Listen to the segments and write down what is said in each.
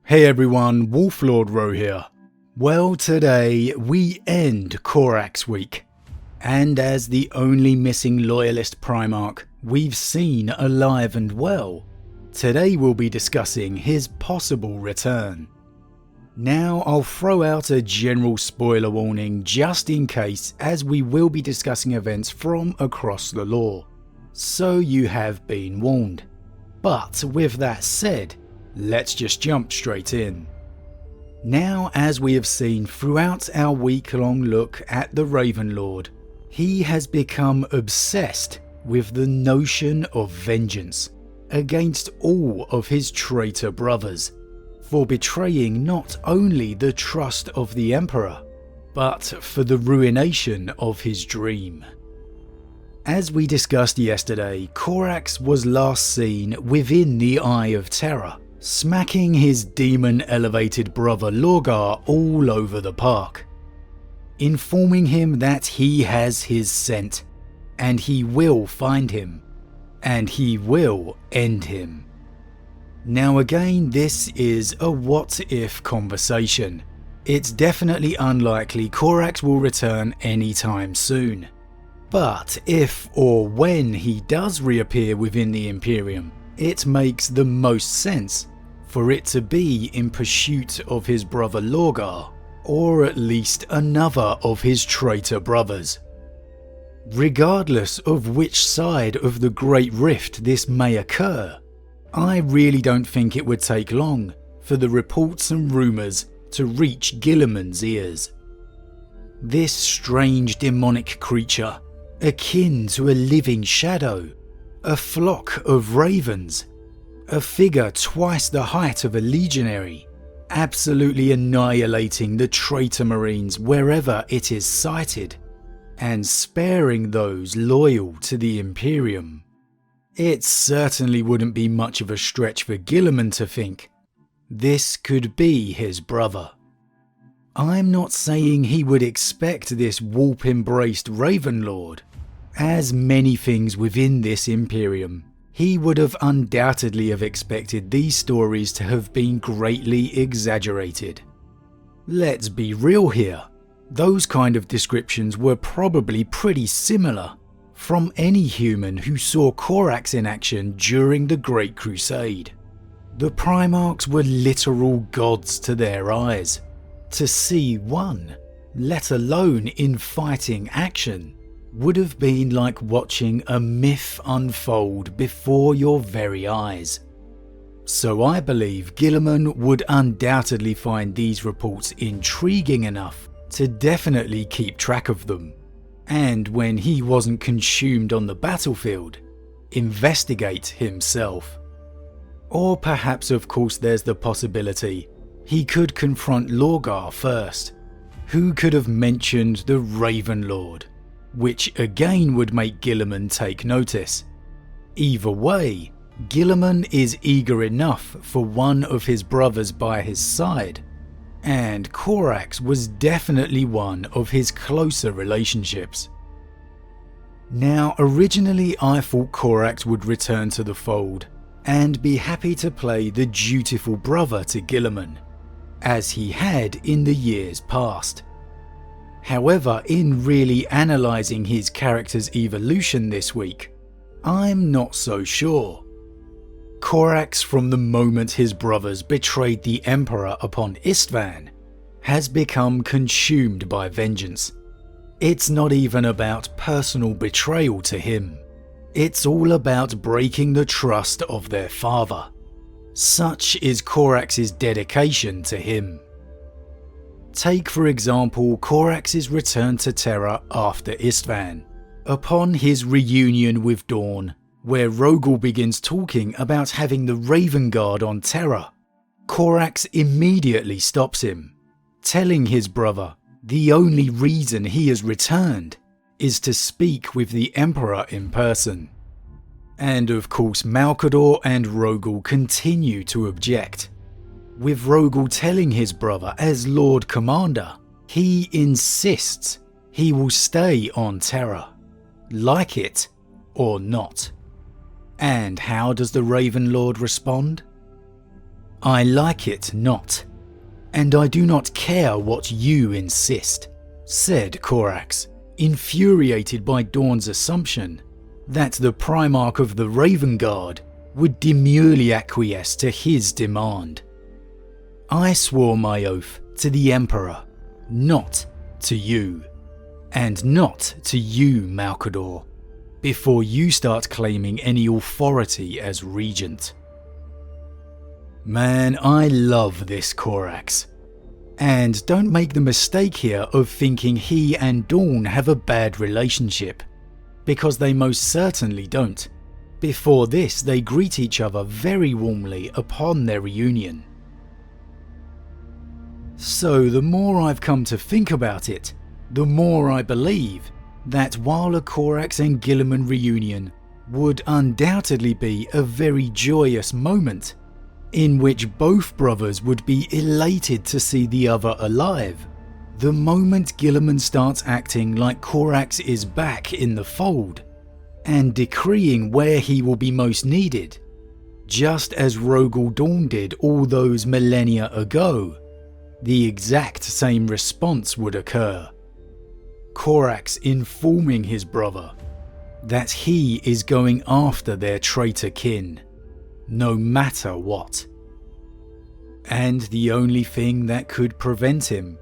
Hey everyone, Wolf Lord Rho here. Well, today we end Corax week, and as the only missing loyalist Primarch we've seen alive and well, today we'll be discussing his possible return. Now I'll throw out a general spoiler warning just in case, as we will be discussing events from across the lore, so you have been warned. But with that said, let's just jump straight in. Now, as we have seen throughout our week-long look at the Raven Lord, he has become obsessed with the notion of vengeance against all of his traitor brothers for betraying not only the trust of the Emperor, but for the ruination of his dream. As we discussed yesterday, Corax was last seen within the Eye of Terror, smacking his demon-elevated brother Lorgar all over the park, informing him that he has his scent, and he will find him, and he will end him. Now again, this is a what-if conversation. It's definitely unlikely Corax will return anytime soon. But if or when he does reappear within the Imperium, it makes the most sense for it to be in pursuit of his brother Lorgar, or at least another of his traitor brothers. Regardless of which side of the Great Rift this may occur, I really don't think it would take long for the reports and rumours to reach Guilliman's ears. This strange demonic creature, akin to a living shadow, a flock of ravens, a figure twice the height of a legionary, absolutely annihilating the traitor marines wherever it is sighted, and sparing those loyal to the Imperium. It certainly wouldn't be much of a stretch for Guilliman to think this could be his brother. I'm not saying he would expect this warp-embraced Raven Lord. As many things within this Imperium, he would have undoubtedly have expected these stories to have been greatly exaggerated. Let's be real here, those kind of descriptions were probably pretty similar from any human who saw Corax in action during the Great Crusade. The Primarchs were literal gods to their eyes. To see one, let alone in fighting action, would have been like watching a myth unfold before your very eyes. So I believe Guilliman would undoubtedly find these reports intriguing enough to definitely keep track of them, and when he wasn't consumed on the battlefield, investigate himself. Or perhaps, of course, there's the possibility he could confront Lorgar first. Who could have mentioned the Raven Lord? Which again would make Guilliman take notice. Either way, Guilliman is eager enough for one of his brothers by his side, and Corax was definitely one of his closer relationships. Now, originally I thought Corax would return to the fold and be happy to play the dutiful brother to Guilliman, as he had in the years past. However, in really analysing his character's evolution this week, I'm not so sure. Corax, from the moment his brothers betrayed the Emperor upon Istvan, has become consumed by vengeance. It's not even about personal betrayal to him. It's all about breaking the trust of their father. Such is Corax's dedication to him. Take for example Corax's return to Terra after Istvan, upon his reunion with Dawn, where Rogel begins talking about having the Raven Guard on Terra. Corax immediately stops him, telling his brother the only reason he has returned is to speak with the Emperor in person. And of course Malcador and Rogel continue to object, with Rogel telling his brother as Lord Commander he insists he will stay on Terra, like it or not. And how does the Raven Lord respond? I like it not, and I do not care what you insist, said Corax, infuriated by Dawn's assumption that the Primarch of the Raven Guard would demurely acquiesce to his demand. I swore my oath to the Emperor, not to you, and not to you, Malcador, before you start claiming any authority as regent. Man, I love this Corax. And don't make the mistake here of thinking he and Dawn have a bad relationship, because they most certainly don't. Before this, they greet each other very warmly upon their reunion. So the more I've come to think about it, the more I believe that while a Corax and Guilliman reunion would undoubtedly be a very joyous moment, in which both brothers would be elated to see the other alive, the moment Guilliman starts acting like Corax is back in the fold, and decreeing where he will be most needed, just as Rogal Dawn did all those millennia ago, the exact same response would occur. Corax informing his brother that he is going after their traitor kin, no matter what. And the only thing that could prevent him,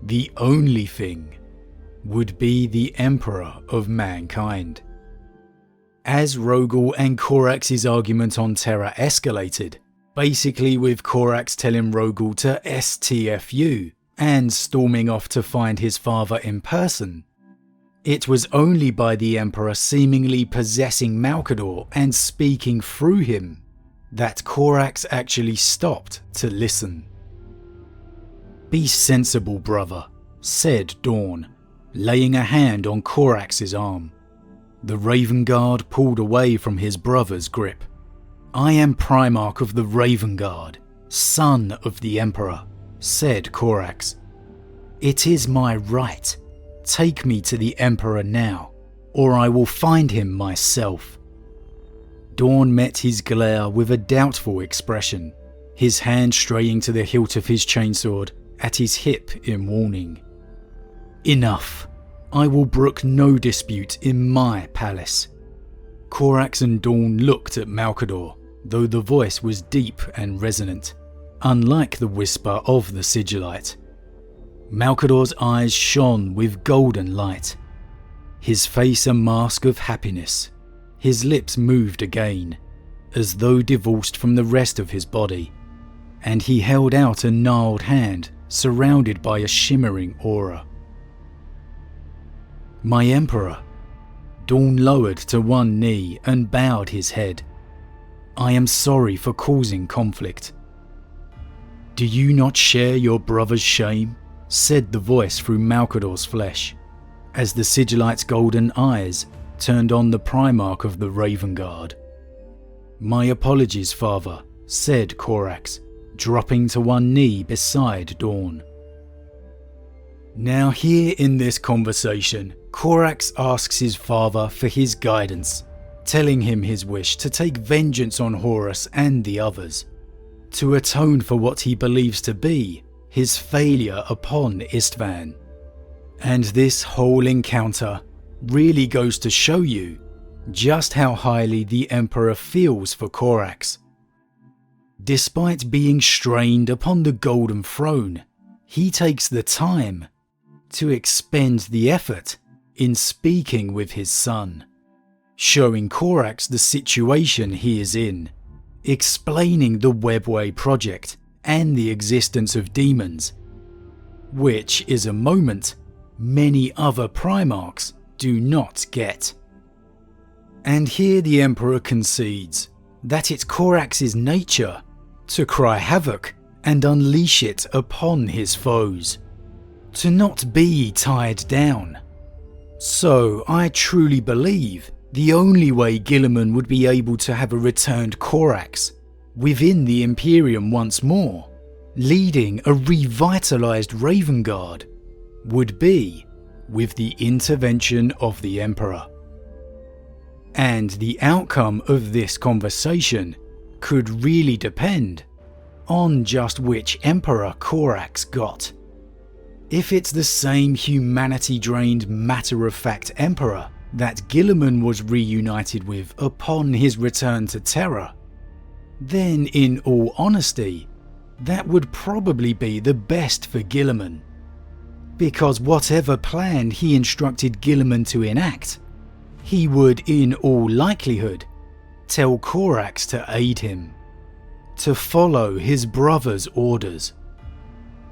the only thing, would be the Emperor of Mankind. As Rogal and Corax's argument on Terra escalated, basically with Corax telling Rogal to STFU and storming off to find his father in person, it was only by the Emperor seemingly possessing Malcador and speaking through him that Corax actually stopped to listen. Be sensible, brother, said Dawn, laying a hand on Corax's arm. The Raven Guard pulled away from his brother's grip. I am Primarch of the Raven Guard, son of the Emperor, said Corax. It is my right. Take me to the Emperor now, or I will find him myself. Dawn met his glare with a doubtful expression, his hand straying to the hilt of his chainsword at his hip in warning. Enough. I will brook no dispute in my palace. Corax and Dawn looked at Malcador, though the voice was deep and resonant, unlike the whisper of the Sigillite. Malcador's eyes shone with golden light, his face a mask of happiness. His lips moved again, as though divorced from the rest of his body, and he held out a gnarled hand surrounded by a shimmering aura. My Emperor. Dawn lowered to one knee and bowed his head. I am sorry for causing conflict. Do you not share your brother's shame? Said the voice through Malcador's flesh, as the Sigillite's golden eyes turned on the Primarch of the Raven Guard. My apologies, father, said Corax, dropping to one knee beside Dawn. Now here in this conversation, Corax asks his father for his guidance, telling him his wish to take vengeance on Horus and the others, to atone for what he believes to be his failure upon Istvan. And this whole encounter really goes to show you just how highly the Emperor feels for Corax. Despite being strained upon the Golden Throne, he takes the time to expend the effort in speaking with his son, showing Corax the situation he is in, explaining the Webway project and the existence of demons, which is a moment many other Primarchs do not get. And here the Emperor concedes that it's Corax's nature to cry havoc and unleash it upon his foes, to not be tied down. So I truly believe the only way Guilliman would be able to have a returned Corax within the Imperium once more, leading a revitalized Raven Guard, would be with the intervention of the Emperor. And the outcome of this conversation could really depend on just which Emperor Corax got. If it's the same humanity-drained matter-of-fact Emperor that Guilliman was reunited with upon his return to Terra, then in all honesty, that would probably be the best for Guilliman. Because whatever plan he instructed Guilliman to enact, he would in all likelihood tell Corax to aid him, to follow his brother's orders.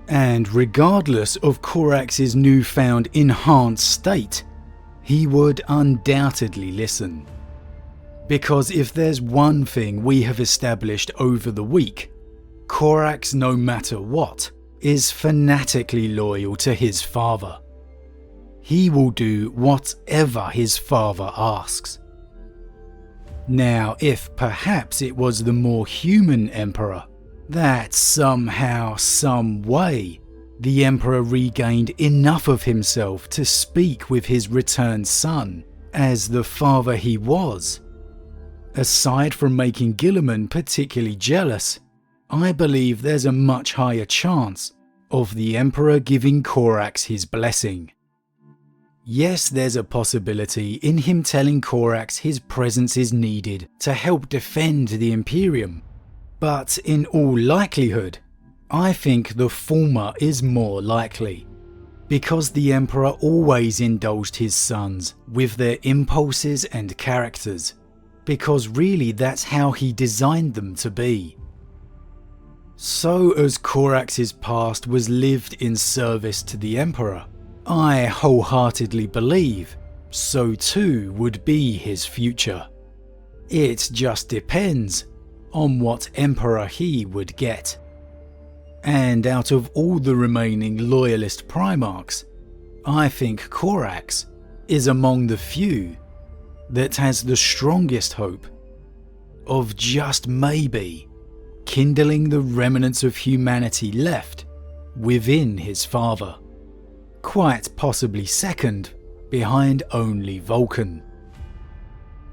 And regardless of Corax's newfound enhanced state, he would undoubtedly listen. Because if there's one thing we have established over the week, Corax, no matter what, is fanatically loyal to his father. He will do whatever his father asks. Now, if perhaps it was the more human Emperor that somehow, some way, the Emperor regained enough of himself to speak with his returned son as the father he was, aside from making Guilliman particularly jealous, I believe there's a much higher chance of the Emperor giving Corax his blessing. Yes, there's a possibility in him telling Corax his presence is needed to help defend the Imperium, but in all likelihood, I think the former is more likely, because the Emperor always indulged his sons with their impulses and characters, because really that's how he designed them to be. So as Corax's past was lived in service to the Emperor, I wholeheartedly believe so too would be his future. It just depends on what Emperor he would get. And out of all the remaining loyalist Primarchs, I think Corax is among the few that has the strongest hope of just maybe kindling the remnants of humanity left within his father. Quite possibly second behind only Vulcan.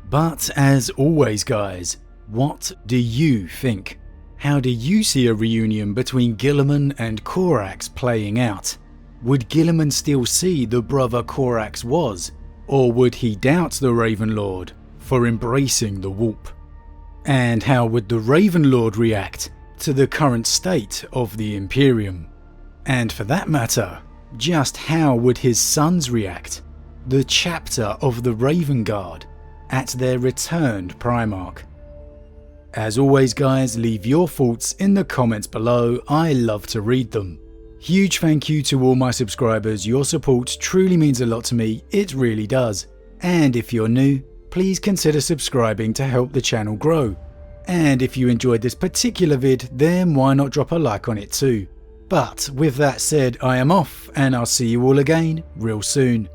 But as always guys, what do you think? How do you see a reunion between Guilliman and Corax playing out? Would Guilliman still see the brother Corax was, or would he doubt the Raven Lord for embracing the Warp? And how would the Raven Lord react to the current state of the Imperium? And for that matter, just how would his sons react, the chapter of the Raven Guard, at their returned Primarch? As always guys, leave your thoughts in the comments below, I love to read them. Huge thank you to all my subscribers, your support truly means a lot to me, it really does. And if you're new, please consider subscribing to help the channel grow. And if you enjoyed this particular vid, then why not drop a like on it too. But with that said, I am off and I'll see you all again real soon.